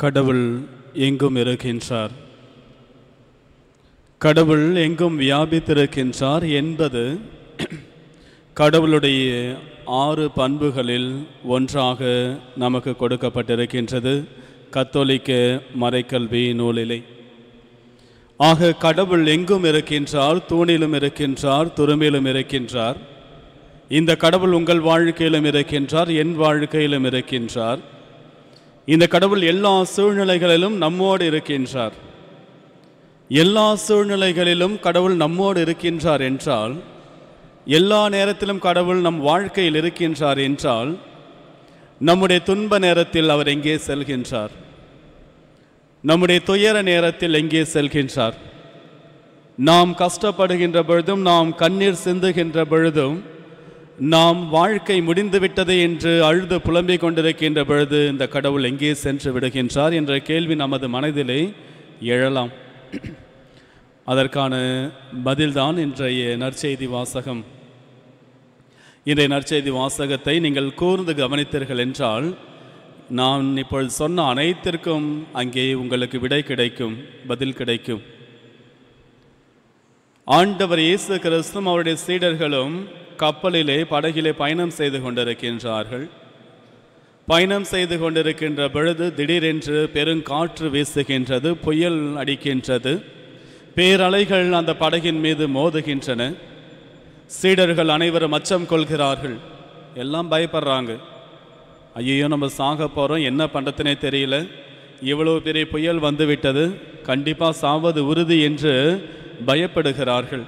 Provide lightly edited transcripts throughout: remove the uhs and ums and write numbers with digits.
கடவுள் எங்கும் இருக்கின்றார். கடவுள் எங்கும் வியாபித்திருக்கின்றார் என்பது கடவுளுடைய 6 பண்புகளில் ஒன்றாக நமக்கு கொடுக்கப்பட்டிருக்கின்றது கத்தோலிக்க மறைக்கல்வி நூலிலே. ஆக கடவுள் எங்கும் இருக்கின்றார், தூணிலும் இருக்கின்றார், துரும்பிலும் இருக்கின்றார். இந்த கடவுள் உங்கள் வாழ்க்கையிலும் இருக்கின்றார், என் வாழ்க்கையிலும் இருக்கின்றார். இந்த கடவுள் எல்லா சூழ்நிலைகளிலும் நம்மோடு இருக்கின்றார். எல்லா சூழ்நிலைகளிலும் கடவுள் நம்மோடு இருக்கின்றார் என்றால், எல்லா நேரத்திலும் கடவுள் நம் வாழ்க்கையில் இருக்கின்றார் என்றால், நம்முடைய துன்ப நேரத்தில் அவர் எங்கே செல்கின்றார்? நம்முடைய துயர நேரத்தில் எங்கே செல்கின்றார்? நாம் கஷ்டப்படுகின்ற பொழுதும், நாம் கண்ணீர் சிந்துகின்ற பொழுதும், நாம் வாழ்க்கை முடிந்துவிட்டது என்று அழுது புலம்பிக் கொண்டிருக்கின்ற பொழுது இந்த கடவுள் எங்கே சென்று விடுகின்றார் என்ற கேள்வி நமது மனதிலே எழலாம். அதற்கான பதில்தான் இன்றைய நற்செய்தி வாசகம். இன்றைய நற்செய்தி வாசகத்தை நீங்கள் கூர்ந்து கவனித்தீர்கள் என்றால், நான் இப்பொழுது சொன்ன அனைத்திற்கும் அங்கே உங்களுக்கு விடை கிடைக்கும், பதில் கிடைக்கும். ஆண்டவர் இயேசு கிறிஸ்துவும் அவருடைய சீடர்களும் கப்பலிலே, படகிலே பயணம் செய்து கொண்டிருக்கின்றார்கள். பயணம் செய்து கொண்டிருக்கின்ற பொழுது திடீரென்று பெருங்காற்று வீசுகின்றது, புயல் அடிக்கின்றது, பேரலைகள் அந்த படகின் மீது மோதுகின்றன. சீடர்கள் அனைவரும் அச்சம் கொள்கிறார்கள், எல்லாம் பயப்படுறாங்க. ஐயோ, நம்ம சாக போகிறோம், என்ன பண்ணுறதுனே தெரியல, இவ்வளோ பெரிய புயல் வந்துவிட்டது, கண்டிப்பாக சாவது உறுதி என்று பயப்படுகிறார்கள்.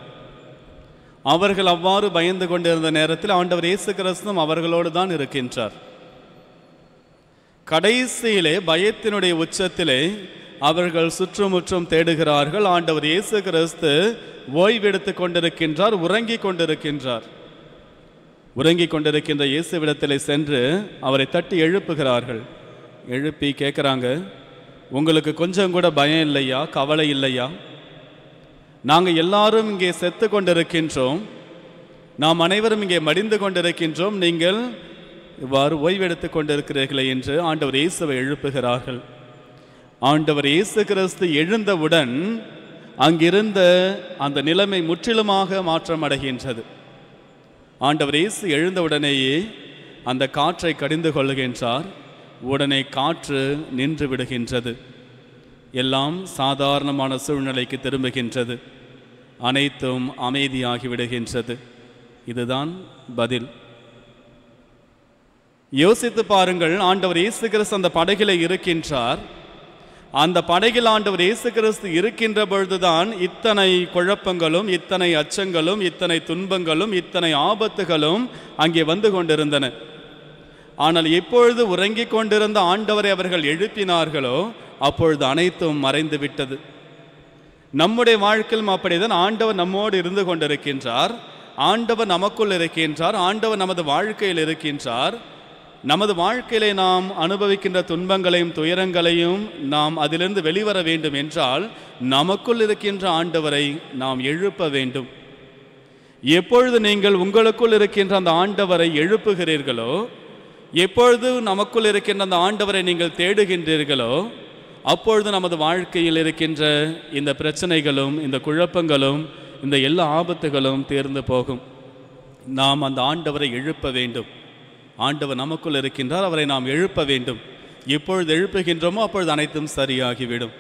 அவர்கள் அவ்வாறு பயந்து கொண்டிருந்த நேரத்தில் ஆண்டவர் இயேசு கிறிஸ்துவும் அவர்களோடு தான் இருக்கின்றார். கடைசியிலே பயத்தினுடைய உச்சத்திலே அவர்கள் சுற்றுமுற்றும் தேடுகிறார்கள். ஆண்டவர் இயேசு கிறிஸ்து ஓய்வெடுத்து கொண்டிருக்கின்றார், உறங்கி கொண்டிருக்கின்றார். உறங்கி கொண்டிருக்கின்ற இயேசுவிடத்திலே சென்று அவரை தட்டி எழுப்புகிறார்கள். எழுப்பி கேட்குறாங்க, உங்களுக்கு கொஞ்சம் கூட பயம் இல்லையா, கவலை இல்லையா? நாங்கள் எல்லாரும் இங்கே செத்து கொண்டிருக்கின்றோம், நாம் அனைவரும் இங்கே மடிந்து கொண்டிருக்கின்றோம், நீங்கள் இவ்வாறு ஓய்வெடுத்து கொண்டிருக்கிறீர்களே என்று ஆண்டவர் இயேசுவை எழுப்புகிறார்கள். ஆண்டவர் இயேசு கிறிஸ்து எழுந்தவுடன் அங்கிருந்த அந்த நிலைமை முற்றிலுமாக மாற்றமடைகின்றது. ஆண்டவர் இயேசு எழுந்தவுடனேயே அந்த காற்றை கடிந்து கொள்ளுகின்றார். உடனே காற்று நின்று விடுகின்றது. எல்லாம் சாதாரணமான சூழ்நிலைக்கு திரும்புகின்றது. அனைத்தும் அமைதியாகி விடுகின்றது. இதுதான் பதில். யோசித்து பாருங்கள், ஆண்டவர் இயேசு கிறிஸ்து அந்த படகிலே இருக்கின்றார். அந்த படகில் ஆண்டவர் இயேசு கிறிஸ்து இருக்கின்ற பொழுதுதான் இத்தனை குழப்பங்களும், இத்தனை அச்சங்களும், இத்தனை துன்பங்களும், இத்தனை ஆபத்துகளும் அங்கே வந்து கொண்டிருந்தன. ஆனால் எப்பொழுது உறங்கிக் கொண்டிருந்த ஆண்டவரை அவர்கள் எழுப்பினார்களோ அப்பொழுது அனைத்தும் மறைந்து விட்டது. நம்முடைய வாழ்க்கையிலும் அப்படிதான். ஆண்டவர் நம்மோடு இருந்து கொண்டிருக்கின்றார், ஆண்டவர் நமக்குள் இருக்கின்றார், ஆண்டவர் நமது வாழ்க்கையில் இருக்கின்றார். நமது வாழ்க்கையிலே நாம் அனுபவிக்கின்ற துன்பங்களையும் துயரங்களையும் நாம் அதிலிருந்து வெளிவர வேண்டும் என்றால் நமக்குள் இருக்கின்ற ஆண்டவரை நாம் எழுப்ப வேண்டும். எப்பொழுது நீங்கள் உங்களுக்குள் இருக்கின்ற அந்த ஆண்டவரை எழுப்புகிறீர்களோ, எப்பொழுது நமக்குள் இருக்கின்ற அந்த ஆண்டவரை நீங்கள் தேடுகின்றீர்களோ, அப்பொழுது நமது வாழ்க்கையில் இருக்கின்ற இந்த பிரச்சனைகளும், இந்த குழப்பங்களும், இந்த எல்லா ஆபத்துகளும் தீர்ந்து போகும். நாம் அந்த ஆண்டவரை எழுப்ப வேண்டும். ஆண்டவர் நமக்குள் இருக்கின்றார், அவரை நாம் எழுப்ப வேண்டும். எப்பொழுது எழுப்புகின்றோமோ அப்பொழுது அனைத்தும் சரியாகிவிடும்.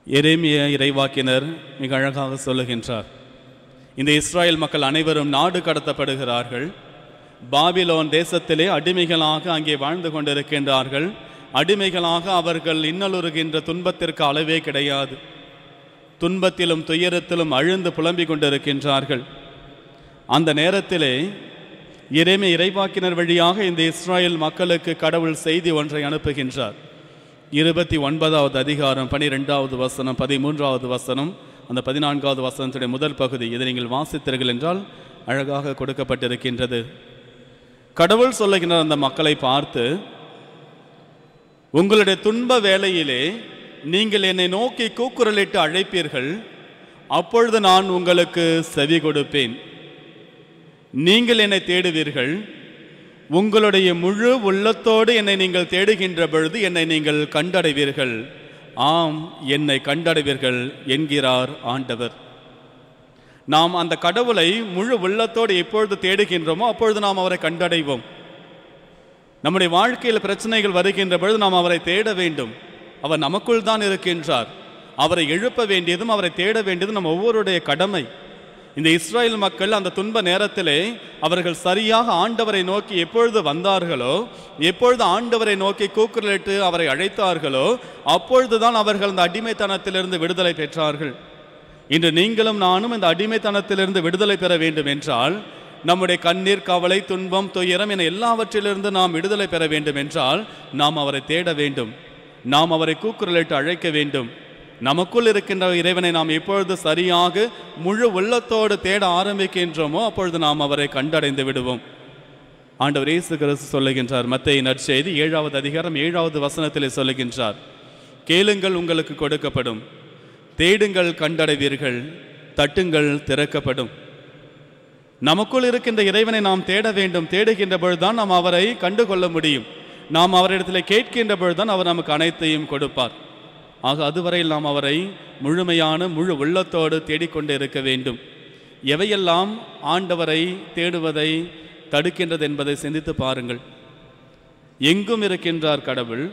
எரேமியா இறைவாக்கினர் மிக அழகாக சொல்லுகின்றார், இந்த இஸ்ராயல் மக்கள் அனைவரும் நாடு கடத்தப்படுகிறார்கள். பாபிலோன் தேசத்திலே அடிமைகளாக அங்கே வாழ்ந்து கொண்டிருக்கின்றார்கள். அடிமைகளாக அவர்கள் இன்னலுறுகின்ற துன்பத்திற்கு அளவே கிடையாது. துன்பத்திலும் துயரத்திலும் அழுந்து புலம்பிக் கொண்டிருக்கின்றார்கள். அந்த நேரத்திலே எரேமியா இறைவாக்கினர் வழியாக இந்த இஸ்ராயல் மக்களுக்கு கடவுள் செய்தி ஒன்றை அனுப்புகின்றார். 29வது அதிகாரம் 12வது வசனம், 13வது வசனம், அந்த 14வது வசனத்துடைய முதல் பகுதி. இதை நீங்கள் வாசித்தீர்கள் என்றால் அழகாக கொடுக்கப்பட்டிருக்கின்றது. கடவுள் சொல்லுகின்ற அந்த மக்களை பார்த்து, உங்களுடைய துன்ப வேளையிலே நீங்கள் என்னை நோக்கி கூக்குரலிட்டு அழைப்பீர்கள், அப்பொழுது நான் உங்களுக்கு செவி கொடுப்பேன். நீங்கள் என்னை தேடுவீர்கள், உங்களுடைய முழு உள்ளத்தோடு என்னை நீங்கள் தேடுகின்ற பொழுது என்னை நீங்கள் கண்டடைவீர்கள். ஆம், என்னை கண்டடைவீர்கள் என்கிறார் ஆண்டவர். நாம் அந்த கடவுளை முழு உள்ளத்தோடு எப்பொழுது தேடுகின்றோமோ அப்பொழுது நாம் அவரை கண்டடைவோம். நம்முடைய வாழ்க்கையில் பிரச்சனைகள் வருகின்ற பொழுது நாம் அவரை தேட வேண்டும். அவர் நமக்குள் தான் இருக்கின்றார். அவரை எழுப்ப வேண்டியதும் அவரை தேட வேண்டியதும் நம்ம ஒவ்வொருடைய கடமை. இந்த இஸ்ரேல் மக்கள் அந்த துன்ப நேரத்திலே அவர்கள் சரியாக ஆண்டவரை நோக்கி எப்பொழுது வந்தார்களோ, எப்பொழுது ஆண்டவரை நோக்கி கூக்குரலிட்டு அவரை அழைத்தார்களோ, அப்பொழுதுதான் அவர்கள் அந்த அடிமைத்தனத்திலிருந்து விடுதலை பெற்றார்கள். இன்று நீங்களும் நானும் இந்த அடிமைத்தனத்திலிருந்து விடுதலை பெற வேண்டும் என்றால், நம்முடைய கண்ணீர், கவலை, துன்பம், துயரம் என எல்லாவற்றிலிருந்து நாம் விடுதலை பெற வேண்டும் என்றால் நாம் அவரை தேட வேண்டும். நாம் அவரை கூக்குரலிட்டு அழைக்க வேண்டும். நமக்குள் இருக்கின்ற இறைவனை நாம் எப்பொழுது சரியாக முழு உள்ளத்தோடு தேட ஆரம்பிக்கின்றோமோ அப்பொழுது நாம் அவரை கண்டடைந்து விடுவோம். ஆண்டவர் இயேசு கிறிஸ்து சொல்லுகின்றார், மத்தேயு நற்செய்தி 7வது அதிகாரம் 7வது வசனத்திலே சொல்லுகின்றார், கேளுங்கள் உங்களுக்கு கொடுக்கப்படும், தேடுங்கள் கண்டடைவீர்கள், தட்டுங்கள் திறக்கப்படும். நமக்குள் இருக்கின்ற இறைவனை நாம் தேட வேண்டும். தேடுகின்ற பொழுதுதான் நாம் அவரை கண்டுகொள்ள முடியும். நாம் அவரிடத்தில் கேட்கின்ற பொழுதுதான் அவர் நமக்கு அனைத்தையும் கொடுப்பார். ஆக அதுவரையில் நாம் அவரை முழுமையான முழு உள்ளத்தோடு தேடிக்கொண்டு இருக்க வேண்டும். எவையெல்லாம் ஆண்டவரை தேடுவதை தடுக்கின்றது என்பதை சிந்தித்து பாருங்கள். எங்கும் இருக்கின்றார் கடவுள்,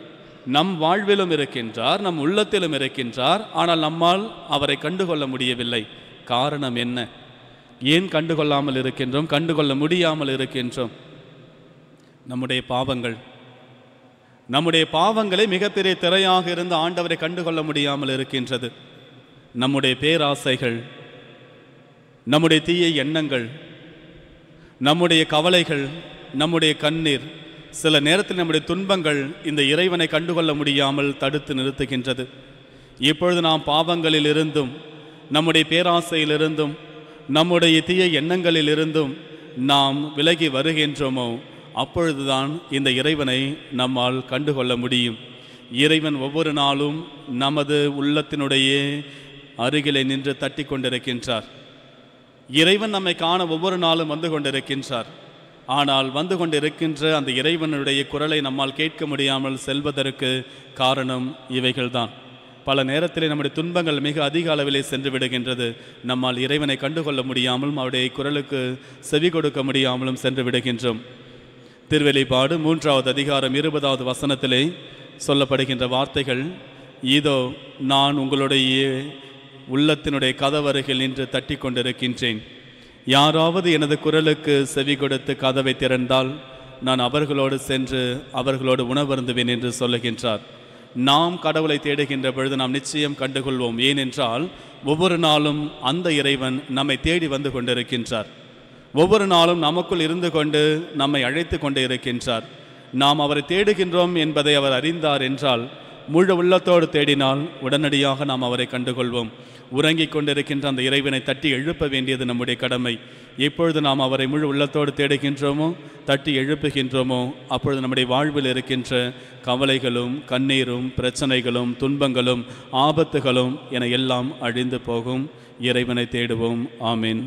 நம் வாழ்விலும் இருக்கின்றார், நம் உள்ளத்திலும் இருக்கின்றார். ஆனால் நம்மால் அவரை கண்டுகொள்ள முடியவில்லை. காரணம் என்ன? ஏன் கண்டுகொள்ளாமல் இருக்கின்றோம்? கண்டுகொள்ள முடியாமல் இருக்கின்றோம்? நம்முடைய பாவங்கள். நம்முடைய பாவங்களே மிகப்பெரிய திரையாக இருந்து ஆண்டவரை கண்டுகொள்ள முடியாமல் இருக்கின்றது. நம்முடைய பேராசைகள், நம்முடைய தீய எண்ணங்கள், நம்முடைய கவலைகள், நம்முடைய கண்ணீர், சில நேரத்தில் நம்முடைய துன்பங்கள் இந்த இறைவனை கண்டுகொள்ள முடியாமல் தடுத்து நிறுத்துகின்றது. இப்பொழுது நாம் பாவங்களில் இருந்தும், நம்முடைய பேராசையிலிருந்தும், நம்முடைய தீய எண்ணங்களில் இருந்தும் நாம் விலகி வருகின்றோமோ அப்பொழுதுதான் இந்த இறைவனை நம்மால் கண்டுகொள்ள முடியும். இறைவன் ஒவ்வொரு நாளும் நமது உள்ளத்தினுடைய அருகிலே நின்று தட்டி கொண்டிருக்கின்றார். இறைவன் நம்மை காண ஒவ்வொரு நாளும் வந்து கொண்டிருக்கின்றார். ஆனால் வந்து கொண்டிருக்கின்ற அந்த இறைவனுடைய குரலை நம்மால் கேட்க முடியாமல் செல்வதற்கு காரணம் இவைகள்தான். பல நேரத்தில் நம்முடைய துன்பங்கள் மிக அதிக அளவிலே சென்று விடுகின்றது. நம்மால் இறைவனை கண்டுகொள்ள முடியாமலும் அவருடைய குரலுக்கு செவி கொடுக்க முடியாமலும் சென்று விடுகின்றோம். திருவெளிப்பாடு 3வது அதிகாரம் 20வது வசனத்திலே சொல்லப்படுகின்ற வார்த்தைகள், இதோ நான் உங்களுடைய உள்ளத்தினுடைய கதவருகில் நின்று தட்டி கொண்டிருக்கின்றேன். யாராவது எனது குரலுக்கு செவி கொடுத்து கதவை திறந்தால் நான் அவர்களோடு சென்று அவர்களோடு உணவருந்துவேன் என்று சொல்லுகின்றார். நாம் கடவுளை தேடுகின்ற பொழுது நாம் நிச்சயம் கண்டுகொள்வோம். ஏனென்றால் ஒவ்வொரு நாளும் அந்த இறைவன் நம்மை தேடி வந்து கொண்டிருக்கின்றார். ஒவ்வொரு நாளும் நமக்குள் இருந்து கொண்டு நம்மை அழைத்து கொண்டு இருக்கின்றார். நாம் அவரை தேடுகின்றோம் என்பதை அவர் அறிந்தார் என்றால் முழு உள்ளத்தோடு தேடினால் உடனடியாக நாம் அவரை கண்டுகொள்வோம். உறங்கிக் கொண்டிருக்கின்ற அந்த இறைவனை தட்டி எழுப்ப வேண்டியது நம்முடைய கடமை. எப்பொழுது நாம் அவரை முழு உள்ளத்தோடு தேடுகின்றோமோ, தட்டி எழுப்புகின்றோமோ, அப்பொழுது நம்முடைய வாழ்வில் இருக்கின்ற கவலைகளும் கண்ணீரும் பிரச்சனைகளும் துன்பங்களும் ஆபத்துகளும் என எல்லாம் அழிந்து போகும். இறைவனை தேடுவோம். ஆமீன்.